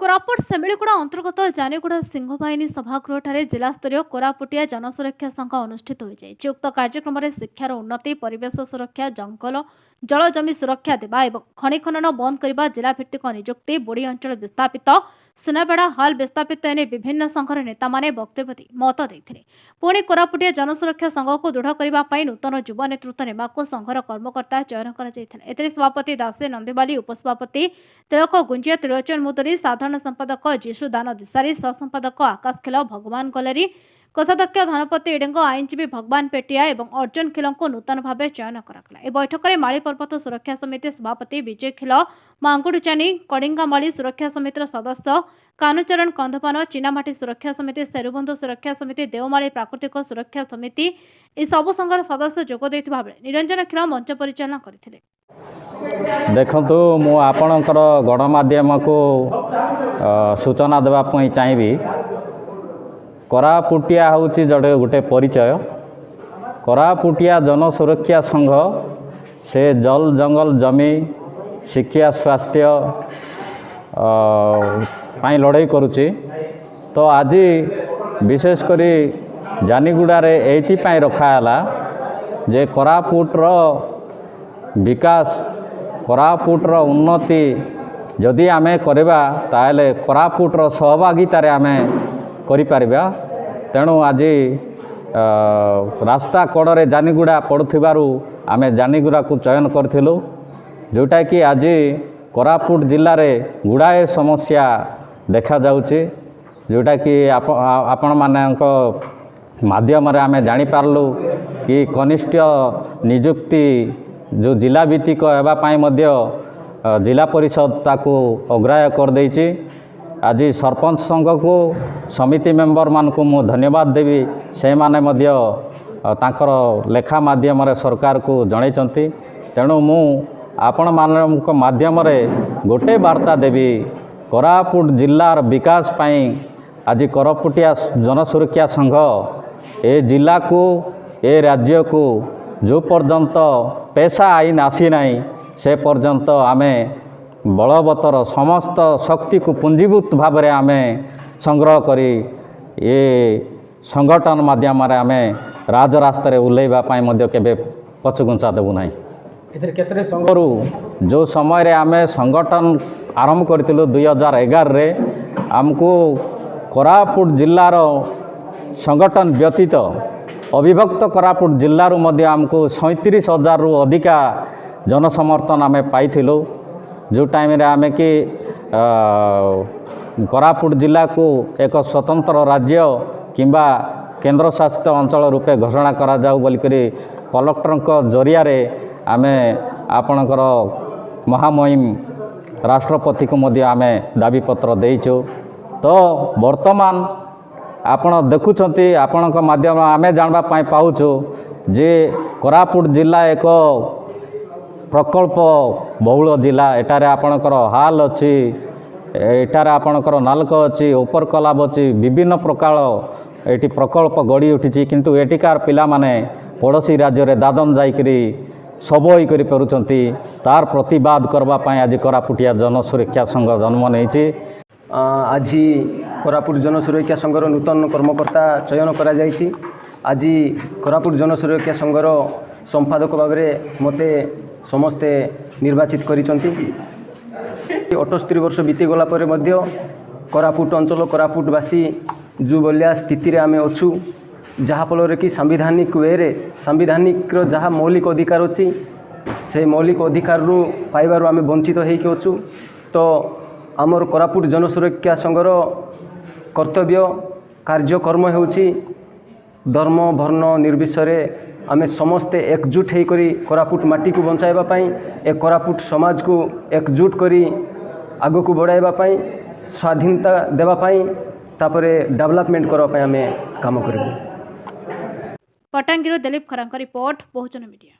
कोरापुट सेमिलीगुड़ा अंतर्गत जानीगुड़ा सिंहबाहिनी सभागृह जिलास्तरीय कोरापुटिया जनसुरक्षा संघ अनुष्ठित हो जाए। उक्त कार्यक्रम में शिक्षार उन्नति, परिवेश सुरक्षा, जंगल जल जमी सुरक्षा देवा और खनि खनन बंद करने जिलाभित्तिक नियुक्ति, बोड़ी अंचल विस्थापित, सुनाबेड़ा हल विस्थापित एने विभिन्न संघर नेता माने वक्तव्य दी मत देते। पुणी कोरापुटिया जनसुरक्षा संघ को दृढ़ करने नूतन युव नेतृत्व नेवाक संघर कर्मकर्ता चयन कर सभापति दासे नंदीबाली, उपसभापति तिलक गुंजिया, त्रिलोचन मुदरी, साधारण संपादक जीशु दान दिशारी, सहसंपादक आकाश खेल, भगवान गलेरी, कोषाध्यक्ष धनपति इडेंग, आईनजीवी भगवान पेटिया और अर्जुन खिल को नूतन भाव चयन कर बैठक में माली पर्वत सुरक्षा समिति सभापति विजय खिल, मांगुडुचानी, कड़िंगामाली सुरक्षा समितिर सदस्य कानुचरण कंधपान, चिनामाटी सुरक्षा समिति, सेरुबंध सुरक्षा समिति, देवमाली प्राकृतिक सुरक्षा समिति सबु संघर सदस्य जोग देथिबा बेले निरंजन खिल मंच परिचालन करथिले। देखंतु मु आपणकर गणमाध्यम को सूचना देवाई चाहिए। कोरापुटिया हूँ गोटे परिचय। कोरापुटिया जनसुरक्षा संघ से जल जंगल जमी शिक्षा स्वास्थ्य पाई लड़ाई करुच्ची। तो आज विशेषकर जानीगुड़ा रे एइथिपाई रखाला जे कोरापुटर विकास, कोरापुटर उन्नति जदि आमे करबा ताले कोरापुटर सहभागितार आमे करिपारिबा। तेणु आज रास्ता कड़े जानीगुड़ा पड़ुथिबारु आमे जानीगुड़ा को चयन करथिलु, जोटा कि आज कोरापुट जिल्ला रे गुड़ाए समस्या देखा जाउची, जोटा कि आपण मानक माध्यम रे आमे जानि पारलु कि कनिष्ठ नियुक्ति जो जिला भित्तिक हेबा पाई मध्य जिला परिषद ताकू अग्राह्य कर देइची। आज सरपंच संघ को समिति मेंबर मान को मु धन्यवाद देवी। से माने मध्य तांकर लेखा माध्यम रे सरकार को जणैचंती। तेणु मु आपण मानक माध्यम रे गोटे वार्ता देवी, कोरापुट जिल्लार विकास पाई आज कोरापुटिया जनसुरक्षा संघ ए जिला को ए राज्य को जो पर्यंत पैसा आईन आसी नहीं से पर्यंत आमे बलवतर समस्त शक्ति को पुंजीभूत भाव में आमे संग्रह करी ये संगठन माध्यम आमे राजरास्ता उल्लेवा केबे पछगुंचा देबु नाही। इधर केतरे संघरू जो समय रे आमे संगठन आरंभ करथिलु 2011 रे हमको कोरापुट जिल्लार संगठन व्यतीत अविभक्त कोरापुट जिल्लारू मध्य हमको 37,000 रु अधिका जनसमर्थन आमे पाइथिलु। जो टाइम रे आमे कि कोरापुट जिला को एक स्वतंत्र राज्य किंबा केंद्र शासित अंचल रूपे घोषणा करा जाऊ बोली करी कलेक्टर जरिया रे आमे आपणकर महामहिम राष्ट्रपति को मध्य आमे दाबी पत्र देइछु। तो वर्तमान आपण देखुछंती आपणक माध्यम आमे जानबा पाई पाउछु जे कोरापुट जिला एक प्रकल्प बहुल जिला। एटारे आपणकर हाल अछि, एटारे आपणकर नालक अछि, ऊपर कलाब अछि, विभिन्न प्रकार एटी प्रकल्प गड़ी उठिछि। किंतु एटिकार पिला माने पड़ोसी राज्य रे दादन जाइकरी सब होई करी परुचंती। तार प्रतिवाद करबा पाई आज कोरापुटिया जनसुरक्षा संघ जन्म नेछि। आज कोरापुट जनसुरक्षा संघर नूतन कर्मकर्ता चयन करा जाइछि। आज कोरापुट जनसुरक्षा संघर संपादक भाव में मते समस्ते निर्वाचित करिसंती। 78 वर्ष बीती गला परे मध्य कोरापुट अंचल कोरापुटवासी जो बलिया स्थिति रे आमे अछु, जहाँ फल कि संविधानिक वे रे संविधानिक जहाँ मौलिक अधिकार अच्छी से मौलिक अधिकार रु पाइबार आमे वंचित होइके अछु। तो आमर कोरापुट जनसुरक्षा संघर कर्तव्य कार्यक्रम होउछि धर्म वर्ण निर्विशेषे आमे समस्ते एकजुट होइकरी कोरापुट माटी को बंचाइबा पाई, एक कोरापुट समाज को एकजुट करी आगो को बढ़ाइबा पाई, स्वाधीनता देबा पाई, तापरे डेवलपमेंट करबा पाई आमे काम करबो। पटांगीर दिलीप खरांक रिपोर्ट बहुजन मीडिया।